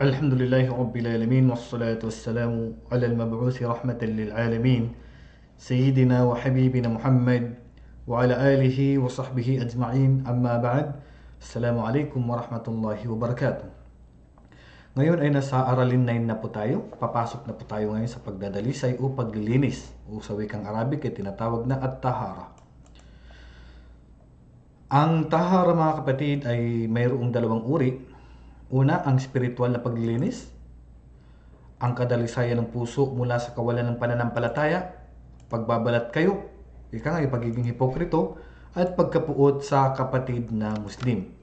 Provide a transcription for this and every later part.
الحمد لله رب العالمين والصلاة والسلام على المبعوث رحمة للعالمين سيدنا وحبيبنا محمد وعلى آله وصحبه أجمعين أما بعد السلام عليكم ورحمة الله وبركاته. Ngayon ay nasa aralin 9 na po tayo. Papasok na po tayo ngayon sa pagdadalisay o paglilinis o sa wikang Arabic ay tinatawag na at-tahara. Ang tahara mga kapatid ay mayroong dalawang uri. Una, ang spiritual na paglilinis, ang kadalisayan ng puso mula sa kawalan ng pananampalataya, pagbabalat kayo, ika nga yung pagiging hipokrito, at pagkapuot sa kapatid na Muslim.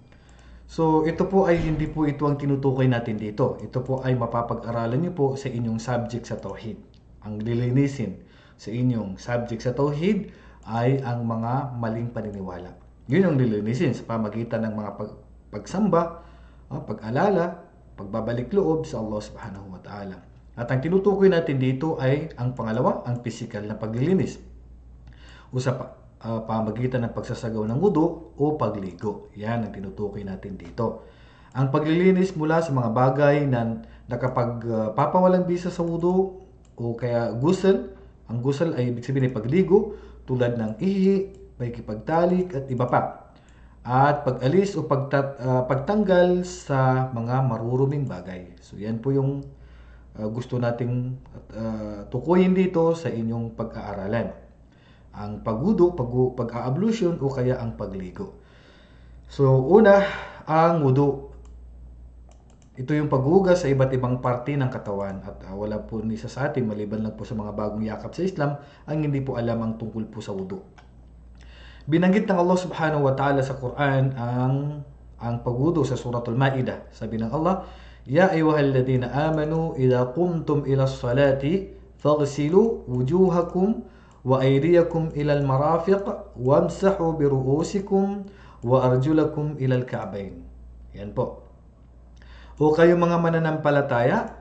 So ito po ay hindi po ito ang tinutukoy natin dito. Ito po ay mapapag-aralan niyo po sa inyong subject sa Tauhid. Ang lilinisin sa inyong subject sa Tauhid ay ang mga maling paniniwala. Yun ang lilinisin sa pamagitan ng mga pagsamba, pag-alala, pagbabalik loob sa Allah subhanahu wa ta'ala. At ang tinutukoy natin dito ay ang pangalawa, ang physical na paglilinis. O sa pamagitan ng pagsasagaw ng wudu o pagligo. Yan ang tinutukoy natin dito. Ang paglilinis mula sa mga bagay na nakapagpapawalang bisa sa wudu o kaya ghusl. Ang ghusl ay ibig sabihin ay pagligo tulad ng ihi, pakikipagtalik at iba pa. At pag-alis o pagtanggal sa mga maruruming bagay. So yan po yung gusto nating tukuyin dito sa inyong pag-aaralan. Ang pagwudu, pag-a-ablution o kaya ang pagligo. So una, ang wudu. Ito yung paghugas sa iba't ibang parte ng katawan at wala po ni isa sa atin maliban lang po sa mga bagong yakap sa Islam ang hindi po alam ang tungkol po sa wudu. Binanggit ng Allah subhanahu wa ta'ala sa Quran ang pagwudu sa suratul Ma'idah. Sabi ng Allah, Ya ayyuhalladhina amanu idha qumtum ila salati faghsilu wujuhakum wa aydiyakum ila al-marafiq wamsahu bi ru'usikum wa arjulakum ila al-ka'bayn. Yan po. O kayo mga mananampalataya,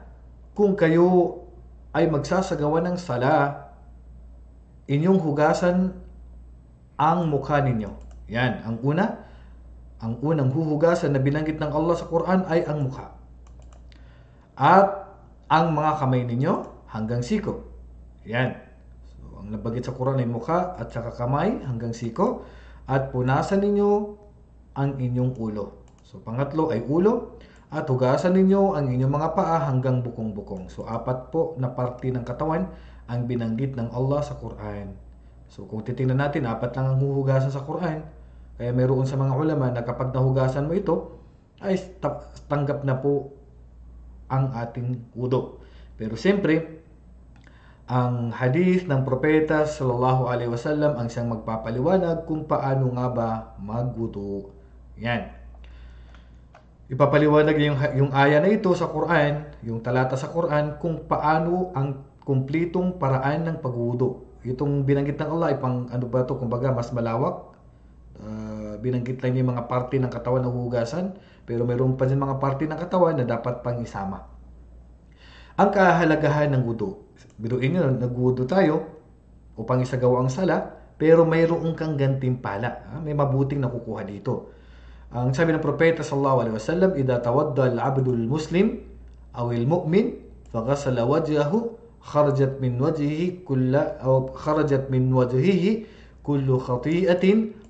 kung kayo ay magsasagawa ng sala, inyong hugasan ang mukha ninyo. Yan, ang unang huhugasan na binanggit ng Allah sa Quran ay ang mukha. At ang mga kamay ninyo hanggang siko. Yan. So, ang nabanggit sa Quran ay mukha at saka kamay hanggang siko. At punasan ninyo ang inyong ulo. So, pangatlo ay ulo. At hugasan ninyo ang inyong mga paa hanggang bukong-bukong. So, 4 po na parte ng katawan ang binanggit ng Allah sa Quran. So kung titingnan natin, 4 lang ang huhugasan sa Quran. Kaya mayroon sa mga ulama na kapag nahugasan mo ito, ay tanggap na po ang ating wudu. Pero siyempre, ang hadith ng propeta sallallahu alaihi wasallam ang siyang magpapaliwanag kung paano nga ba magwudu. Yan. Ipapaliwanag yung aya na ito sa Quran, yung talata sa Quran, kung paano ang kumplitong paraan ng pagwudu. Itong binanggit ng Allah ay kumbaga mas malawak. Binanggit lang yung mga parte ng katawan na huhugasan, pero mayroon pa din mga parte ng katawan na dapat pang isama. Ang kahalagahan ng wudu. Biruin nyo, nagwudu tayo upang isagawa ang sala, pero mayroong kang gantimpala. May mabuting nakukuha dito. Ang sabi ng propeta sallallahu alaihi wasallam, "Idza tawadda al-'abdu al-muslim aw al-mu'min faghasala wajhahu خرجت من وجهه كل خطيئة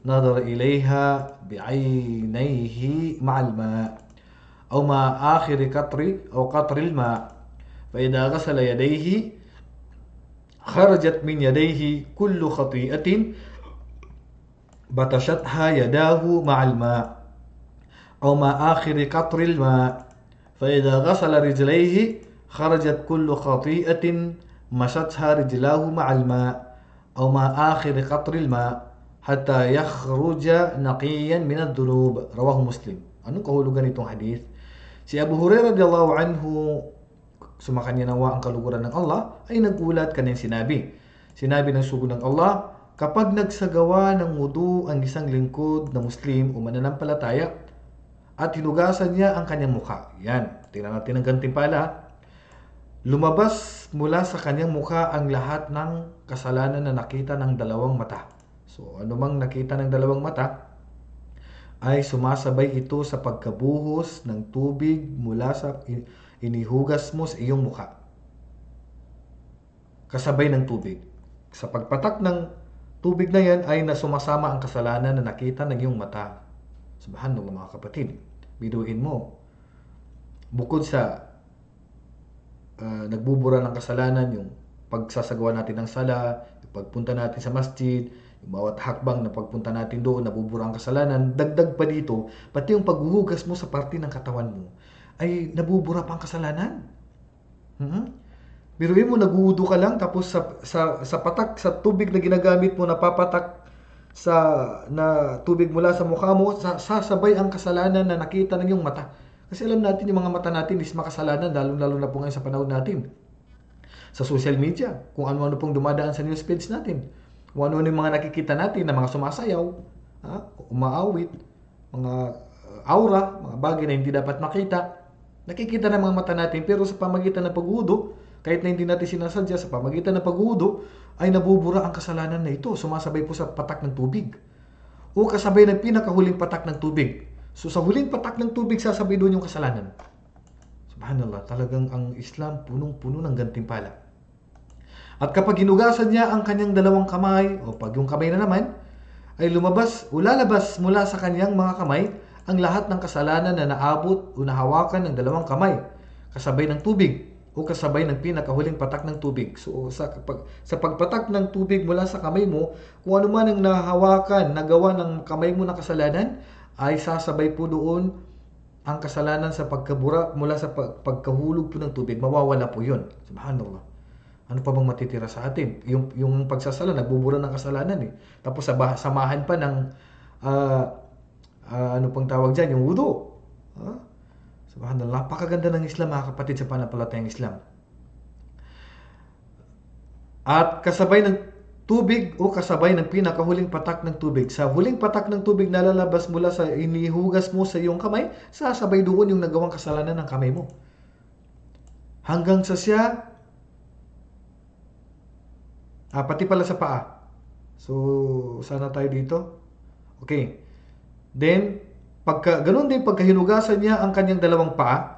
نظر إليها بعينيه مع الماء أو مع آخر قطر الماء فإذا غسل يديه خرجت من يديه كل خطيئة بطشتها يداه مع الماء أو مع آخر قطر الماء فإذا غسل رجليه خرجت كل خطيئة مشتها رجلاه مع الماء أو مع آخر قطر الماء حتى يخرج نقيا من الذنوب." رواه مسلم. Anong kahulugan itong hadith? Si Abu Hurairah radhiyallahu anhu, sumakanya nawa ang kaluguran ng Allah, ay nagulat kanyang sinabi. Sinabi ng sugod ng Allah, kapag nagsagawa ng wudu ang isang lingkod na Muslim o mananampalataya at hinugasan niya ang kanyang mukha. Yan, tingnan natin ang gantimpala. Lumabas mula sa kanyang mukha ang lahat ng kasalanan na nakita ng dalawang mata. So, anumang nakita ng dalawang mata, ay sumasabay ito sa pagkabuhos ng tubig mula sa inihugas mo sa iyong mukha. Kasabay ng tubig. Sa pagpatak ng tubig na yan ay nasumasama ang kasalanan na nakita ng iyong mata. Subhanallah mga kapatid. Biduin mo. Bukod sa nagbubura ng kasalanan, yung pagsasagawa natin ng sala, yung pagpunta natin sa masjid, yung bawat hakbang na pagpunta natin doon, nabubura ang kasalanan, dagdag pa dito, pati yung paghuhugas mo sa parte ng katawan mo, ay nabubura pa ang kasalanan. Biruin mo, naguudo ka lang, tapos sa patak, sa tubig na ginagamit mo, napapatak na tubig mula sa mukha mo, sasabay ang kasalanan na nakita ng iyong mata. Kasi alam natin yung mga mata natin is makasalanan, lalo na po ngayon sa panahon natin. Sa social media, kung ano-ano pong dumadaan sa news feeds natin, kung ano-ano yung mga nakikita natin na mga sumasayaw, umaawit, mga aura, mga bagay na hindi dapat makita, nakikita ng mga mata natin, pero sa pamagitan ng pag-uudo, kahit na hindi natin sinasadya, sa pamagitan ng pag-uudo, ay nabubura ang kasalanan na ito, sumasabay po sa patak ng tubig. O kasabay ng pinakahuling patak ng tubig. So sa huling patak ng tubig, sasabay doon yung kasalanan. Subhanallah, talagang ang Islam punong-puno ng gantimpala. At kapag hinugasan niya ang kanyang dalawang kamay, o pag yung kamay na naman, ay lalabas mula sa kanyang mga kamay ang lahat ng kasalanan na naabot o nahawakan ng dalawang kamay, kasabay ng tubig, o kasabay ng pinakahuling patak ng tubig. So sa pagpatak ng tubig mula sa kamay mo, kung ano man ang nahawakan, nagawa ng kamay mo na kasalanan, ay sasabay po doon ang kasalanan sa pagkabura mula sa pagkahulog po ng tubig. Mawawala po yun. Subhanallah. Ano pa bang matitira sa atin? Yung pagsasala, nagbubura ng kasalanan eh. Tapos samahan pa ng ano pang tawag dyan, yung wudu. Subhanallah, napakaganda ng Islam mga kapatid sa panampalatayang Islam. At kasabay ng tubig o kasabay ng pinakahuling patak ng tubig. Sa huling patak ng tubig na lalabas mula sa inihugas mo sa iyong kamay, sasabay doon yung nagawang kasalanan ng kamay mo. Hanggang sa siya, pati pala sa paa. So, sana tayo dito. Okay. Then, ganun din, pagka hinugasan niya ang kanyang dalawang paa,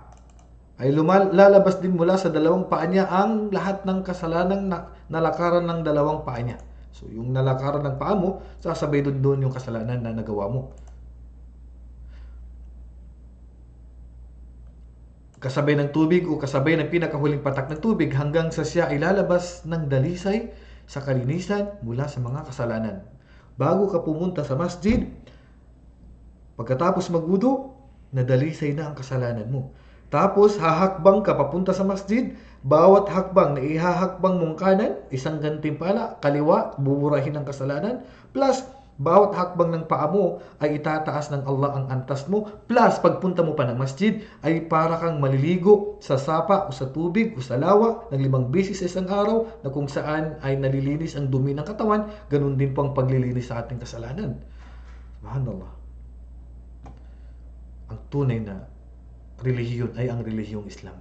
ay lalabas din mula sa dalawang paa niya ang lahat ng kasalanang nalakaran ng dalawang paa niya. So, yung nalakaran ng paa mo, sasabay doon yung kasalanan na nagawa mo. Kasabay ng tubig o kasabay ng pinakahuling patak ng tubig hanggang sa siya ay lalabas ng dalisay sa kalinisan mula sa mga kasalanan. Bago ka pumunta sa masjid, pagkatapos magwudu, nadalisay na ang kasalanan mo. Tapos hahakbang ka papunta sa masjid, bawat hakbang na ihahakbang mong kanan, isang gantimpala, kaliwa, buburahin ang kasalanan, plus bawat hakbang ng paa mo ay itataas ng Allah ang antas mo, plus pagpunta mo pa ng masjid ay para kang maliligo sa sapa o sa tubig o sa lawa ng 5 beses sa isang araw, na kung saan ay nalilinis ang dumi ng katawan. Ganun din po ang paglilinis sa ating kasalanan. Subhanallah. Ang tunay na relihiyon ay ang relihiyong Islam.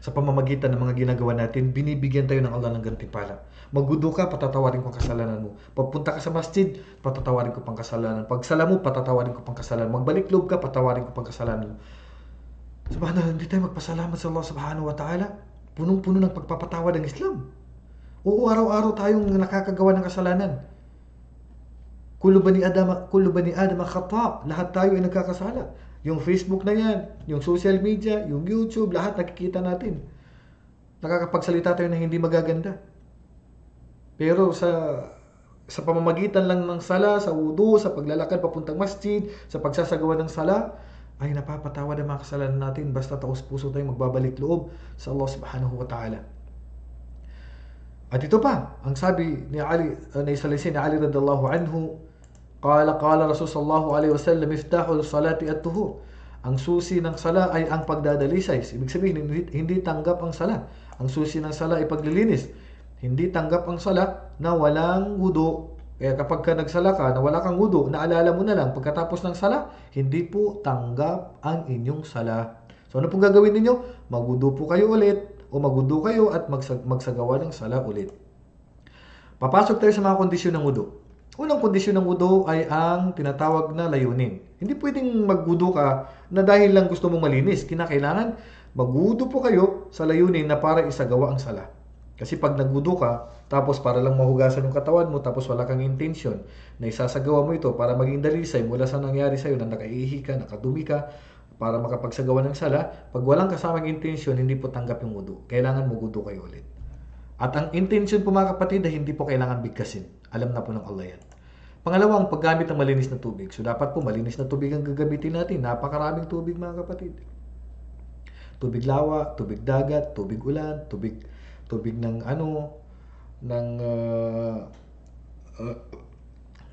Sa pamamagitan ng mga ginagawa natin, binibigyan tayo ng Allah ng gantimpala. Magwudu ka, patatawarin ko ang kasalanan mo. Pagpunta ka sa masjid, patatawarin ko pang kasalanan. Pagsala mo, patatawarin ko pang kasalanan. Magbalik loob ka, patawarin ko pang kasalanan mo. Subhanallah, hindi tayo magpasalamat sa Allah subhanahu wa ta'ala. Punong-puno ng pagpapatawad ng Islam. Oo, araw-araw tayong nakakagawa ng kasalanan. Kullu bani Adam khata'. Lahat tayo ay nagkakasala. Yung Facebook na yan, yung social media, yung YouTube, lahat nakikita natin. Nakakapagsalita tayo na hindi magaganda. Pero sa pamamagitan lang ng sala, sa wudu, sa paglalakad papuntang masjid, sa pagsasagawa ng sala, ay napapatawad ang mga kasalanan natin basta taos puso tayong magbabalik loob sa Allah subhanahu wa ta'ala. At ito pa, ang sabi ni Ali, na isalisin ni Ali radhiallahu anhu, qala Rasul sallallahu alaihi wasallam, miftahul salati at-tuhur. Ang susi ng sala ay ang pagdadalisay. Ibig sabihin, hindi tanggap ang sala. Ang susi ng sala ay paglilinis. Hindi tanggap ang sala na walang wudu. Kaya kapag ka nagsala ka na wala kang wudu, naalala mo na lang pagkatapos ng sala, hindi po tanggap ang inyong sala. So ano pong gagawin ninyo? Magwudu po kayo ulit, o magwudu kayo at magsagawa ng sala ulit. Papasok tayo sa mga kondisyon ng wudu. Unang kondisyon ng wudu ay ang tinatawag na layunin. Hindi pwedeng magwudu ka na dahil lang gusto mong malinis. Kinakailangan magwudu po kayo sa layunin na para isagawa ang sala. Kasi pag nagwudu ka, tapos para lang mahugasan yung katawan mo, tapos wala kang intention na isasagawa mo ito para maging dalisay mula sa nangyari sa'yo na nakaihi ka, nakadumi ka, para makapagsagawa ng sala, pag walang kasamang intention, hindi po tanggap yung wudu. Kailangan magwudu kayo ulit. At ang intention po mga kapatid ay hindi po kailangan bigkasin. Alam na po ng Allah yan. Pangalawa, ang paggamit ng malinis na tubig. So dapat po malinis na tubig ang gagamitin natin. Napakaraming tubig mga kapatid. Tubig lawa, tubig dagat, tubig ulan, tubig ng ng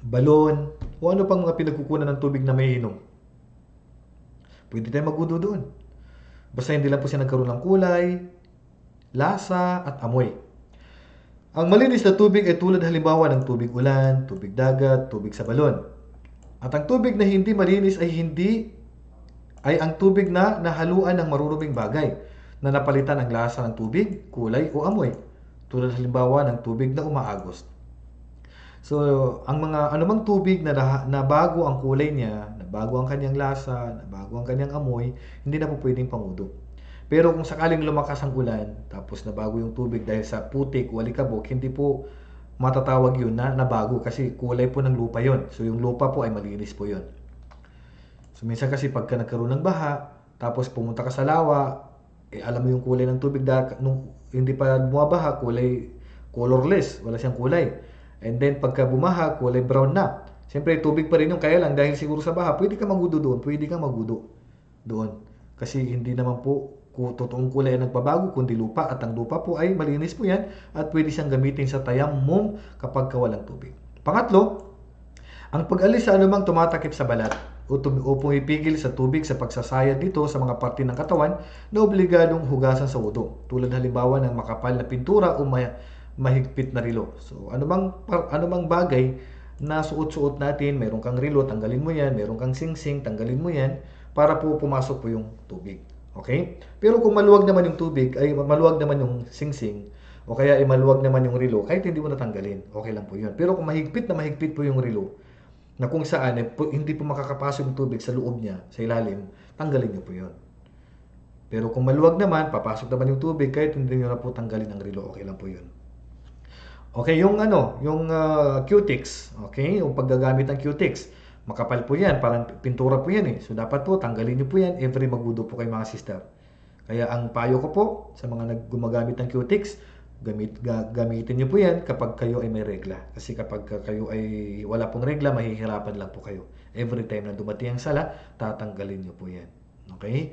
balon, o ano pang mga pinagkukunan ng tubig na may inom. Pwede tayo magwudu doon. Basta hindi lang po siya nagkaroon ng kulay, lasa, at amoy. Ang malinis na tubig ay tulad halimbawa ng tubig ulan, tubig dagat, tubig sa balon. At ang tubig na hindi malinis ay ang tubig na nahaluan ng maruruming bagay na napalitan ang lasa ng tubig, kulay o amoy. Tulad halimbawa ng tubig na umaagos. So, ang mga anumang tubig na bago ang kulay niya, na bago ang kanyang lasa, na bago ang kanyang amoy, hindi na po pwedeng pangudo. Pero kung sakaling lumakas ang ulan, tapos nabago yung tubig dahil sa putik o alikabok, hindi po matatawag yun na nabago kasi kulay po ng lupa yun. So yung lupa po ay malinis po yun. So minsan kasi pagka nagkaroon ng baha, tapos pumunta ka sa lawa, alam mo yung kulay ng tubig, nung hindi pa bumabaha, colorless, wala siyang kulay. And then pagka bumaha, kulay brown na. Siyempre tubig pa rin yung, kaya lang dahil siguro sa baha, pwede ka magudo doon. Kasi hindi naman po kung totoong kulay ang nagbabago, kundi lupa, at ang lupa po ay malinis po yan at pwede siyang gamitin sa tayamum kapag walang tubig. Pangatlo, ang pag-alis sa anumang tumatakip sa balat o pumipigil sa tubig sa pagsasayad dito sa mga parte ng katawan na obligadong hugasan sa wudu, tulad halimbawa ng makapal na pintura o mahigpit na relo. So anumang bagay na suot-suot natin, meron kang relo, tanggalin mo yan, meron kang singsing, tanggalin mo yan para po pumasok po yung tubig. Okay? Pero kung maluwag naman yung tubig, ay maluwag naman yung singsing, o kaya ay maluwag naman yung relo, kahit hindi mo natanggalin, okay lang po yun. Pero kung mahigpit po yung relo, na kung saan hindi po makakapasok yung tubig sa loob niya, sa ilalim, tanggalin niyo po yun. Pero kung maluwag naman, papasok naman yung tubig, kahit hindi niyo na po tanggalin ang relo, okay lang po yun. Okay, yung Q-Tix, okay, yung paggagamit ng Q-Tix, makapal po yan, parang pintura po yan eh. So dapat po tanggalin niyo po yan every magwudu po kayo mga sister. Kaya ang payo ko po sa mga gumagamit ng Q-Tix, gamitin niyo po yan kapag kayo ay may regla. Kasi kapag kayo ay wala pong regla, mahihirapan lang po kayo. Every time na dumating ang sala, tatanggalin niyo po yan. Okay?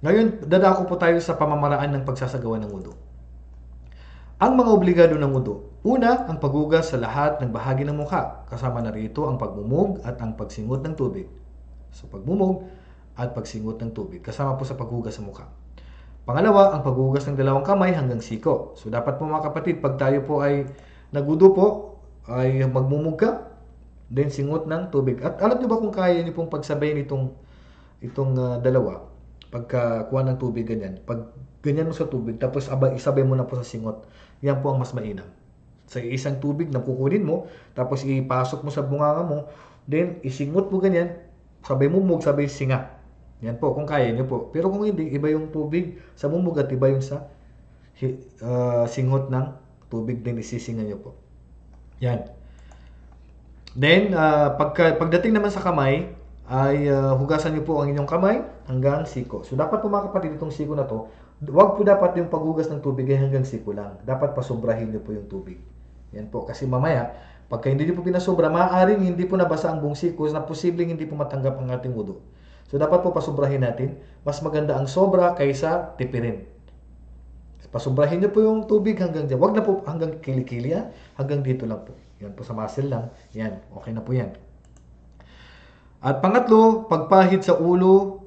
Ngayon, dadako po tayo sa pamamaraan ng pagsasagawa ng wudu. Ang mga obligado ng wudu. Una, ang paghugas sa lahat ng bahagi ng mukha. Kasama na rito ang pagmumog at ang pagsingot ng tubig. So, pagmumog at pagsingot ng tubig. Kasama po sa paghugas sa mukha. Pangalawa, ang paghugas ng dalawang kamay hanggang siko. So, dapat po mga kapatid, pag tayo po ay nagwudu po, ay magmumog ka, then singot ng tubig. At alam niyo ba kung kaya niyo pong pagsabayin itong dalawa? Pagka kuha ng tubig ganyan. Pag ganyan mo sa tubig, tapos isabay mo na po sa singot. Yan po ang mas mainam. Sa isang tubig na kukunin mo, tapos ipasok mo sa bunganga mo, then isingot mo ganyan, sabay mumog, sabay singa. Yan po, kung kaya nyo po. Pero kung hindi, iba yung tubig sa mumog at iba yung sa singot ng tubig din isisinga nyo po. Yan. Then, pagdating naman sa kamay, ay hugasan nyo po ang inyong kamay hanggang siko. So, dapat po mga kapatid, itong siko na to, wag po dapat yung paghugas ng tubig ay hanggang siko lang. Dapat pasobrahin nyo po yung tubig. Yan po. Kasi mamaya, pagka hindi nyo po pinasobra, maaaring hindi po nabasa ang buong siko na posibleng hindi po matanggap ang ating wudu. So, dapat po pasobrahin natin. Mas maganda ang sobra kaysa tipirin. Pasobrahin nyo po yung tubig hanggang dyan. Wag na po hanggang kilikili, hanggang dito lang po. Yan po sa muscle lang. Yan. Okay na po yan. At pangatlo, pagpahid sa ulo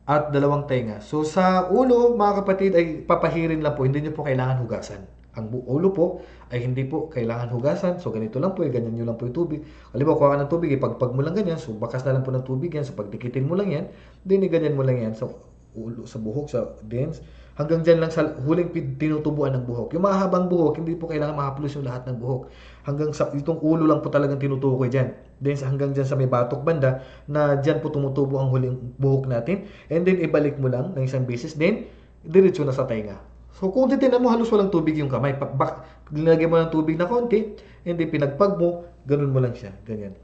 at dalawang tenga. So sa ulo, mga kapatid, ay papahirin lang po. Hindi nyo po kailangan hugasan. Ang ulo po ay hindi po kailangan hugasan. So ganito lang po, ganyan nyo lang po yung tubig. Halimbawa, kuha ka ng tubig, ipagpag mo lang ganyan. So bakas na lang po ng tubig yan. So pagdikitin mo lang yan, then ganyan mo lang yan. So ulo, sa buhok, sa dens, hanggang dyan lang sa huling tinutubuan ng buhok. Yung mahabang buhok, hindi po kailangan mahaplos yung lahat ng buhok. Hanggang sa itong ulo lang po talagang tinutukoy dyan. Then hanggang dyan sa may batok banda, na dyan po tumutubo ang huling buhok natin. And then ibalik mo lang ng isang beses, then diretso na sa tainga. So kung titignan mo, halos walang tubig yung kamay. Nilagyan mo ng tubig na konti, and then pinagpag mo, ganun mo lang siya. Ganyan.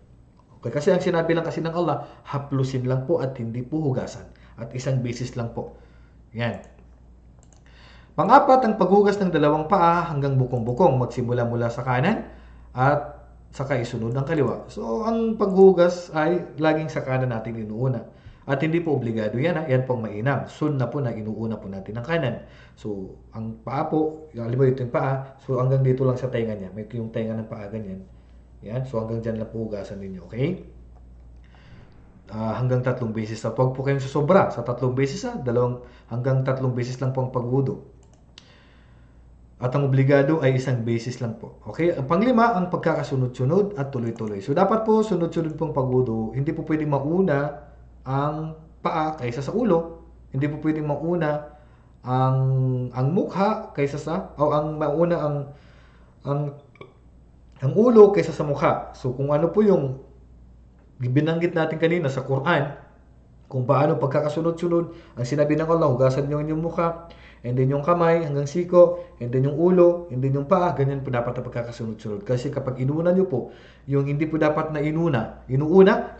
Okay, kasi ang sinabi lang kasi ng Allah, haplusin lang po at hindi po hugasan. At isang beses lang po. Yan. Pang-apat, ang paghugas ng dalawang paa hanggang bukong-bukong. Magsimula mula sa kanan at saka isunod ang kaliwa. So, ang paghugas ay laging sa kanan natin inuuna. At hindi po obligado yan. Yan pong mainam. Sunna po na inuuna po natin ang kanan. So, ang paa po, halimbawa ito yung paa. So, hanggang dito lang sa tainga niya. May yung tainga ng paa ganyan. Yan. So, hanggang dyan lang po hugasan ninyo. Okay? Hanggang 3 beses. So, huwag po kayong susobra sa 3 beses. Hanggang 3 beses lang po ang pagwudo. At ang obligado ay 1 beses lang po. Okay? Ang panglima, ang pagkakasunod-sunod at tuloy-tuloy. So, dapat po sunod-sunod pong pagwudo. Hindi po pwedeng mauna ang paa kaysa sa ulo. Hindi po pwedeng mauna ang mukha kaysa sa, o ang mauna ang ulo kaysa sa mukha. So, kung ano po yung binanggit natin kanina sa Quran, kung paano pagkakasunod-sunod, ang sinabi ng Allah, hugasan nyo yung mukha, and then yung kamay hanggang siko, and then yung ulo, and then yung paa, ganyan po dapat na pagkakasunod-sunod. Kasi kapag inuna nyo po, yung hindi po dapat na inuuna,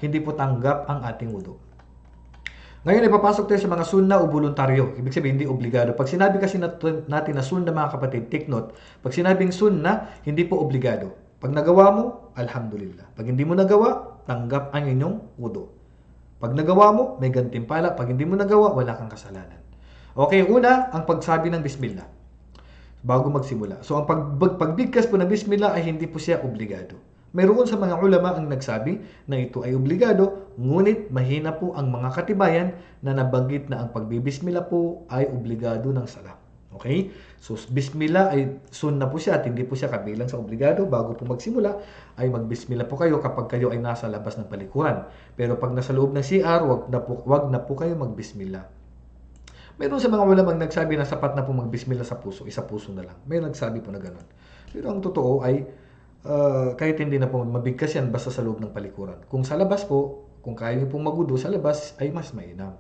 hindi po tanggap ang ating wudu. Ngayon, ipapasok tayo sa mga sunna o voluntaryo. Ibig sabihin, hindi obligado. Pag sinabi kasi natin na sunna, mga kapatid, take note, pag sinabing sunna, hindi po obligado. Pag nagawa mo, alhamdulillah. Pag hindi mo nagawa, tanggap ang inyong wudu. Pag nagawa mo, may gantimpala. Pag hindi mo nagawa, wala kang kasalanan. Okay, una, ang pagsabi ng bismillah bago magsimula. So, ang pagbigkas po ng bismillah ay hindi po siya obligado. Mayroon sa mga ulama ang nagsabi na ito ay obligado, ngunit mahina po ang mga katibayan na nabanggit na ang pagbibismillah po ay obligado ng sala. Okay? So, bismillah ay sunna po siya at hindi po siya kabilang sa obligado. Bago po magsimula, ay magbismillah po kayo kapag kayo ay nasa labas ng palikuran. Pero pag nasa loob ng CR, wag na po kayo magbismillah. Mayroon sa mga ulamang nagsabi na sapat na po magbismillah sa puso, isa puso na lang. May nagsabi po na gano'n. Pero ang totoo ay kahit hindi na po mabigkas yan basta sa loob ng palikuran. Kung sa labas po, kung kaya niyo pong magudo sa labas ay mas mainam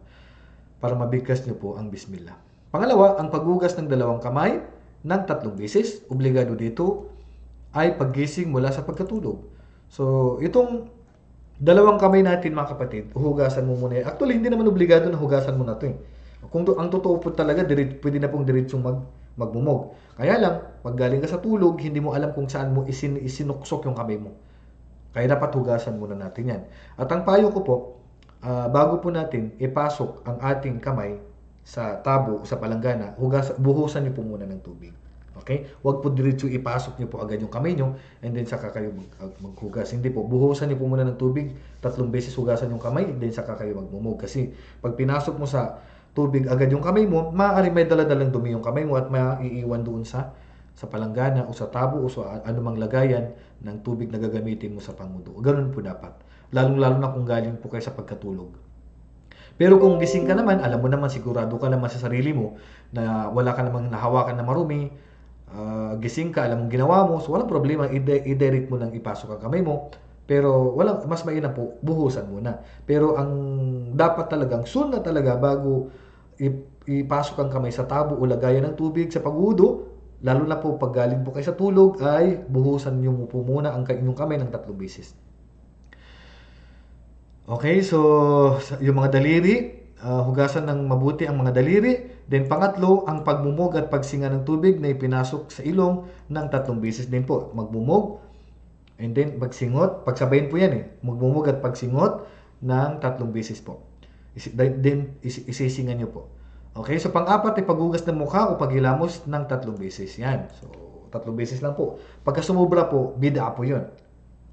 para mabigkas niyo po ang bismillah. Pangalawa, ang paghugas ng dalawang kamay ng 3 beses. Obligado dito ay paggising mula sa pagkatulog. So, itong dalawang kamay natin mga kapatid, hugasan mo muna yan. Actually, hindi naman obligado na hugasan mo na ito eh. Kung ang totoo po talaga, pwede na pong diretsong magmumog. Kaya lang, pag galing ka sa tulog, hindi mo alam kung saan mo isinuksok yung kamay mo. Kaya dapat hugasan muna natin yan. At ang payo ko po, bago po natin ipasok ang ating kamay sa tabo o sa palanggana, buhusan niyo po muna ng tubig. Okay? Huwag po diretso ipasok niyo po agad yung kamay niyo and then saka kayo maghugas. Hindi po, buhusan niyo po muna ng tubig, 3 beses hugasan yung kamay and then saka kayo magmumog. Kasi pag pinasok mo sa tubig agad yung kamay mo, maaari may daladalang dumi yung kamay mo at maiiwan doon sa palanggana o sa tabo o sa anumang lagayan ng tubig na gagamitin mo sa pangudo. Ganun po dapat. Lalong-lalo na kung galing po kayo sa pagkatulog. Pero kung gising ka naman, alam mo naman, sigurado ka naman sa sarili mo na wala ka namang nahawakan na marumi, gising ka, alam mong ginawa mo, so walang problema, i-direct mo lang ipasok ang kamay mo. Pero mas mainam po, buhusan muna. Pero ang dapat talagang, sunna talaga bago ipasok ang kamay sa tabo o lagayan ng tubig sa paghudo, lalo na po pag galing po kayo sa tulog, ay buhusan niyo po muna ang inyong kamay ng 3 beses. Okay, so yung mga daliri, hugasan ng mabuti ang mga daliri. Then pangatlo, ang pagmumog at pagsinga ng tubig na ipinasok sa ilong ng 3 beses din po. Magmumog, and then pagsingot, pagsabayin po yan eh. Magmumog at pagsingot ng 3 beses po. Then isisingan nyo po. Okay, so pang-apat ay paghugas ng mukha o paghilamos ng 3 beses. Yan. So 3 beses lang po. Pagka sumubra po, bid'a po yun.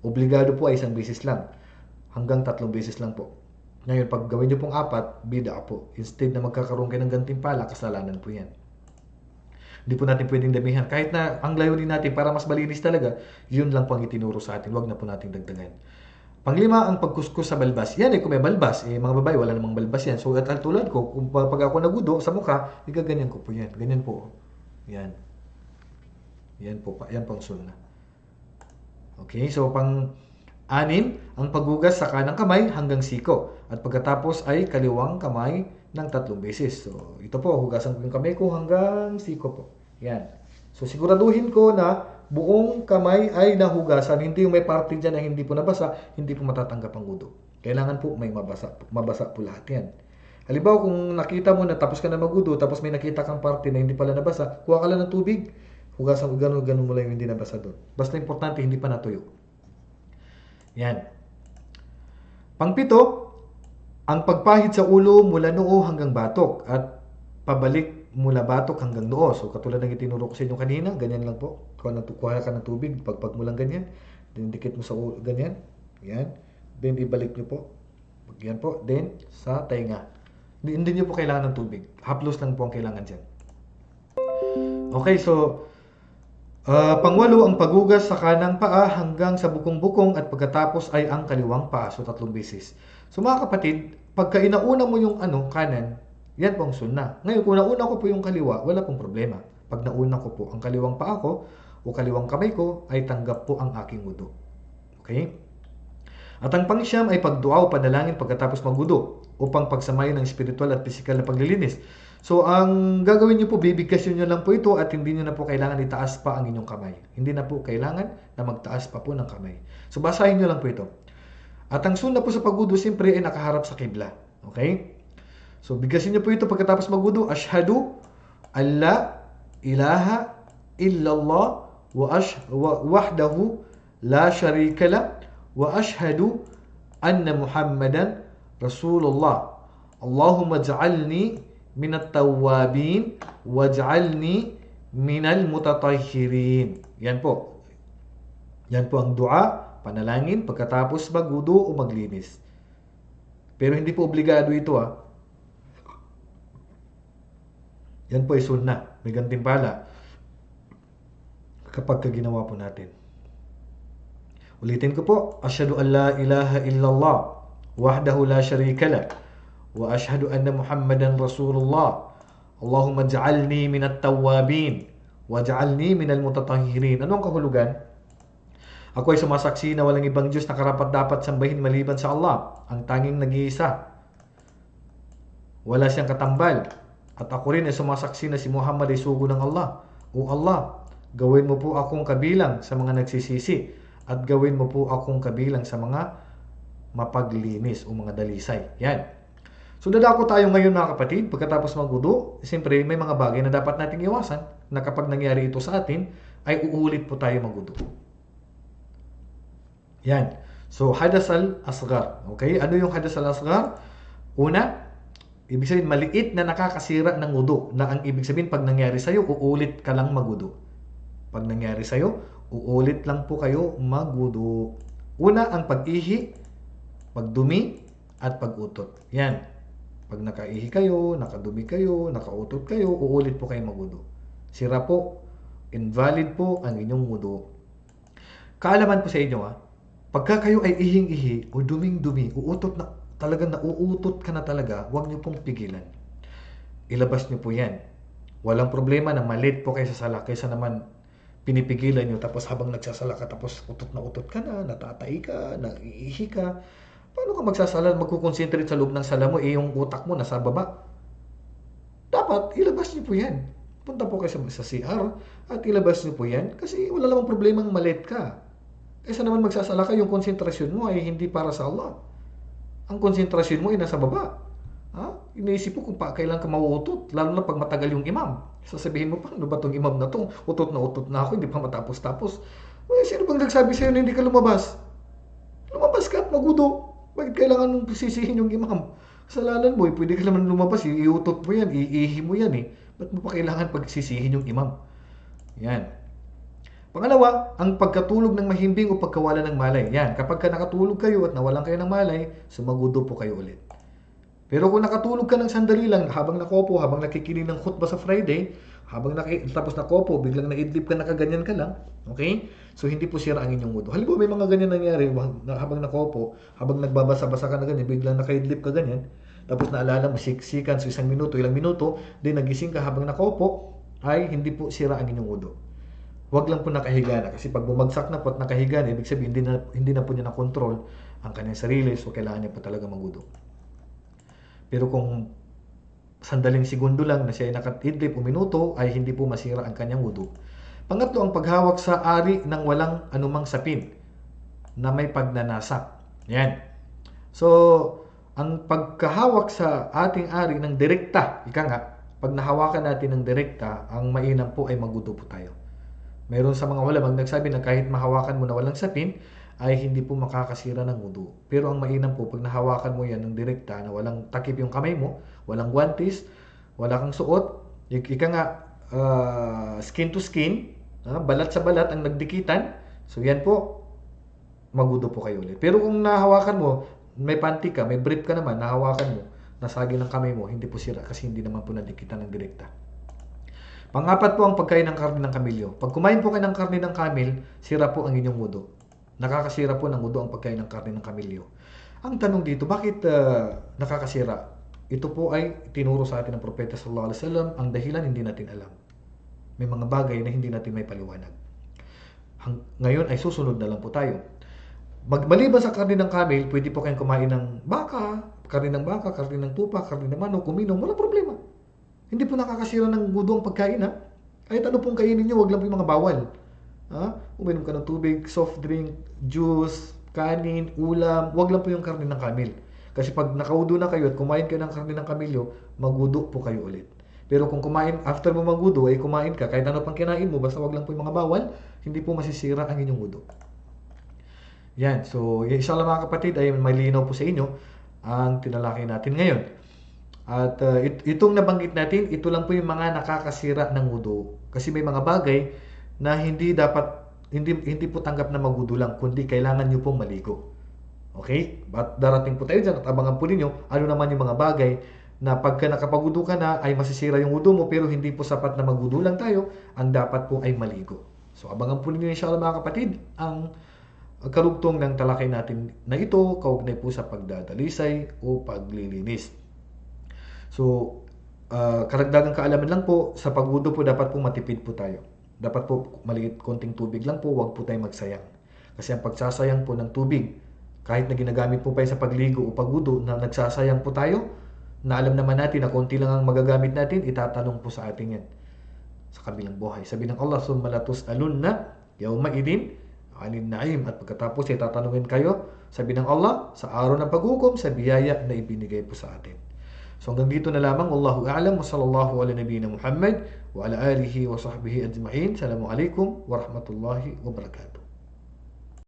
Obligado po ay 1 beses lang. Hanggang 3 beses lang po. Ngayon, pag gawin nyo pong 4, bid'a po. Instead na magkakaroon kayo ng gantimpala, kasalanan po yan. Hindi po natin pwedeng damihan. Kahit na ang layunin natin para mas malinis talaga, yun lang po ang itinuro sa atin. Huwag na po natin dagdagan. Panglima, ang pagkuskus sa balbas. Yan kung may balbas. Mga babae, wala namang balbas yan. So, at tulad ko, kung pag ako nagudo sa mukha, ganyan ko po yan. Ganyan po. Yan. Yan po. Yan pang sunnah. Okay, so pang-anim, ang paghugas sa kanang kamay hanggang siko. At pagkatapos ay kaliwang kamay ng 3 beses. So, ito po, hugasan ko yung kamay ko hanggang siko po. Yan. So, siguraduhin ko na buong kamay ay nahugasan. Hindi yung may parte dyan na hindi po nabasa, hindi po matatanggap ang wudu. Kailangan po may mabasa po lahat yan. Halimbawa, kung nakita mo na tapos ka na magudo, tapos may nakita kang parte na hindi pala nabasa, kuha ka lang ng tubig, hugasan mo, ganun mo lang yung hindi nabasa doon. Basta importante, hindi pa natuyo. Yan. Pangpito, ang pagpahid sa ulo mula noo hanggang batok at pabalik mula batok hanggang noo. So, katulad ng itinuro ko sa inyo kanina, ganyan lang po. Kuha ka ng tubig, pagpag mo lang ganyan. Then, dikit mo sa ulo, ganyan. Yan. Then, ibalik nyo po. Yan po. Then, sa tainga. Hindi nyo po kailangan ng tubig. Haplos lang po ang kailangan dyan. Okay, so, pangwalo, ang paghugas sa kanang paa hanggang sa bukong-bukong at pagkatapos ay ang kaliwang paa. So, 3 beses. So, mga kapatid, pagka inauna mo yung kanan, yan po ang sunnah. Ngayon, kung nauna ko po yung kaliwa, wala pong problema. Pag nauna ko po ang kaliwang paa ko o kaliwang kamay ko, ay tanggap po ang aking wudu. Okay? At ang pangsyam ay pagdua o panalangin pagkatapos magwudu upang pagsamayin ng spiritual at physical na paglilinis. So, ang gagawin nyo po, bibigkasin nyo lang po ito at hindi nyo na po kailangan itaas pa ang inyong kamay. Hindi na po kailangan na magtaas pa po ng kamay. So, basahin nyo lang po ito. At ang sunnah po sa pagwudu, siyempre ay nakaharap sa kibla. Okay? So, bigkasin nyo po ito pagkatapos magwudu. Ashhadu an la ilaha illallah wahdahu la sharika la wa ashhadu anna Muhammadan Rasulullah. Allahumma ja'alni minat tawwabin waj'alni minal mutatahhirin. Yan po. Yan po ang dua, panalangin pagkatapos magwudu o maglinis. Pero hindi po obligado ito Yan po ay sunnah. May gantimpala kapag ginawa po natin. Ulitin ko po. Asyhadu an la ilaha illallah wahdahu la sharika la wa asyhadu anna Muhammadan Rasulullah. Allahumma ja'alni minat tawwabin waj'alni minal mutatahhirin. Ano ang kahulugan? Ako ay sumasaksi na walang ibang Diyos na karapat-dapat sambahin maliban sa Allah, ang tanging nag-iisa. Wala siyang katambal. At ako rin ay sumasaksi na si Muhammad ay sugo ng Allah. O Allah, gawin mo po akong kabilang sa mga nagsisisi at gawin mo po akong kabilang sa mga mapaglinis o mga dalisay. Yan. So, dadako tayo ngayon mga kapatid. Pagkatapos magwudu, siyempre may mga bagay na dapat nating iwasan na kapag nangyari ito sa atin, ay uulit po tayo magwudu. Yan. So, hadas al-asghar. Okay? Ano yung hadas al-asghar? Una, ibig sabihin, maliit na nakakasira ng wudu. Na ang ibig sabihin, pag nangyari sa'yo, uulit ka lang magwudu. Pag nangyari sa'yo, uulit lang po kayo magwudu. Una, ang pag-ihi, pagdumi, at pag-utot. Yan. Pag nakaihi kayo, nakadumi kayo, nakautot kayo, uulit po kayo magwudu. Sira po, invalid po ang inyong wudu. Kaalaman po sa inyo pagka kayo ay ihing-ihi o duming-dumi, uutot na, talagang nauutot ka na talaga, huwag niyo pong pigilan. Ilabas niyo po yan. Walang problema na malit po kayo sa sala, kaysa naman pinipigilan niyo, tapos habang nagsasala ka, tapos utot ka na, natatay ka, naiihi ka. Paano ka magsasala, magkukonsentrate sa loob ng sala mo, yung utak mo nasa baba? Dapat, ilabas niyo po yan. Punta po kayo sa CR at ilabas niyo po yan kasi wala namang problemang malit ka. Kaysa naman magsasala ka, yung konsentrasyon mo ay hindi para sa Allah. Ang konsentrasyon mo ay nasa baba. Iniisip mo kung kailan ka mauutot, lalo na pag matagal yung imam. Sasabihin mo pa, ano ba itong imam na to? Utot na ako, hindi pa matapos-tapos. Sino bang nagsabi sa'yo na hindi ka lumabas? Lumabas ka at magwudu. Bakit kailangan mong sisihin yung imam? Kasalanan mo, pwede ka naman lumabas, iutot mo yan, iihi mo yan Ba't mo pa kailangan pagsisihin yung imam? Yan. Pangalawa, ang pagkatulog ng mahimbing o pagkawala ng malay. Yan, kapag ka nakatulog kayo at nawalan kayo ng malay, sumagudo po kayo ulit. Pero kung nakatulog ka ng sandali lang, habang nakaupo, habang nakikinig ng khutbah sa Friday, Tapos nakopo, biglang naidlip ka, nakaganyan ka lang. Okay? So, hindi po sira ang inyong wudu. Halimbawa, may mga ganyan nangyari, habang nakopo, habang nagbabasa-basa ka na ganyan, biglang nakaidlip ka ganyan, tapos naalala mo, siksikan, so isang minuto, ilang minuto, then nagising ka habang nakopo, ay hindi po sira ang inyong wudu. Huwag lang po nakahiga na. Kasi pag bumagsak na po at nakahiga na, ibig sabihin, hindi na po niya na-control ang kanyang sarili, so kailangan niya po talaga magwudu. Pero kung sandaling segundo lang na siya ay nakatidlip o minuto, ay hindi po masira ang kanyang wudu. Pangatlo, ang paghawak sa ari ng walang anumang sapin na may pagnanasa. Yan. So, ang pagkahawak sa ating ari ng direkta, ika nga, pag nahawakan natin ng direkta, ang mainam po ay magwudu po tayo. Mayroon sa mga ulama nagsabi na kahit mahawakan mo na walang sapin, ay hindi po makakasira ng wudu. Pero ang mainam po, pag nahawakan mo yan ng direkta, na walang takip yung kamay mo, walang guantes, wala kang suot, ika nga, skin to skin, balat sa balat ang nagdikitan, so yan po, magwudu po kayo ulit. Pero kung nahawakan mo, may panty ka, may brief ka naman, nahawakan mo, nasagi ng kamay mo, hindi po sira kasi hindi naman po nadikitan ng direkta. Pangapat po ang pagkain ng karne ng kamilyo. Pag kumain po kayo ng karne ng kamil, sira po ang inyong wudu. Nakakasira po ng wudu ang pagkain ng karne ng kamilyo. Ang tanong dito, bakit nakakasira? Ito po ay tinuro sa atin ng Propeta sallallahu alaihi wasallam. Ang dahilan hindi natin alam. May mga bagay na hindi natin may paliwanag. Ngayon ay susunod na lang po tayo. Maliban sa karne ng kamil, pwede po kayong kumain ng baka, karne ng tupa, karne ng manok, uminom, wala problema. Hindi po nakakasira ng wudu ang pagkain, ha? Kahit ano pong kainin nyo, wag lang po yung mga bawal. Uminom ka ng tubig, soft drink, juice, kanin, ulam, wag lang po yung karne ng kamil. Kasi pag nakawudu na kayo at kumain kayo ng karne ng kamilyo, magwudu po kayo ulit. Pero kung after mo magwudu, ay kumain ka, kahit ano pang kinain mo, basta wag lang po yung mga bawal, hindi po masisira ang inyong wudu. Yan, so inshallah mga kapatid, ay malinaw po sa inyo ang tinalakay natin ngayon. At itong nabanggit natin, ito lang po yung mga nakakasira ng wudu. Kasi may mga bagay na hindi po tanggap na magwudu lang, kundi kailangan nyo pong maligo. Okay? At darating po tayo dyan at abangan po ninyo ano naman yung mga bagay na pagka nakapagwudu ka na ay masisira yung wudu mo, pero hindi po sapat na magwudu lang tayo, ang dapat po ay maligo. So abangan po ninyo inshallah mga kapatid ang karugtong ng talakay natin na ito, kaugnay po sa pagdadalisay o paglilinis. So, karagdagang kaalaman lang po, sa pagwudu po dapat po matipid po tayo. Dapat po maliit konting tubig lang po, wag po tayong magsayang. Kasi ang pagsasayang po ng tubig, kahit na ginagamit po pa sa pagligo o pagwudu, na nagsasayang po tayo, na alam naman natin na konti lang ang magagamit natin, itatanong po sa atin yan sa kabilang buhay. Sabi ng Allah, summa latus'alunna yawma idin 'anil na'im. At pagkatapos ay tatanungin kayo, sabi ng Allah, sa araw ng paghukom, sa biyaya na ibinigay po sa atin. So hanggang dito na lamang. Wallahu a'lam wa sallallahu ala nabiyyina Muhammad wa ala alihi wa sahbihi ajma'in. Assalamu alaikum warahmatullahi wabarakatuh.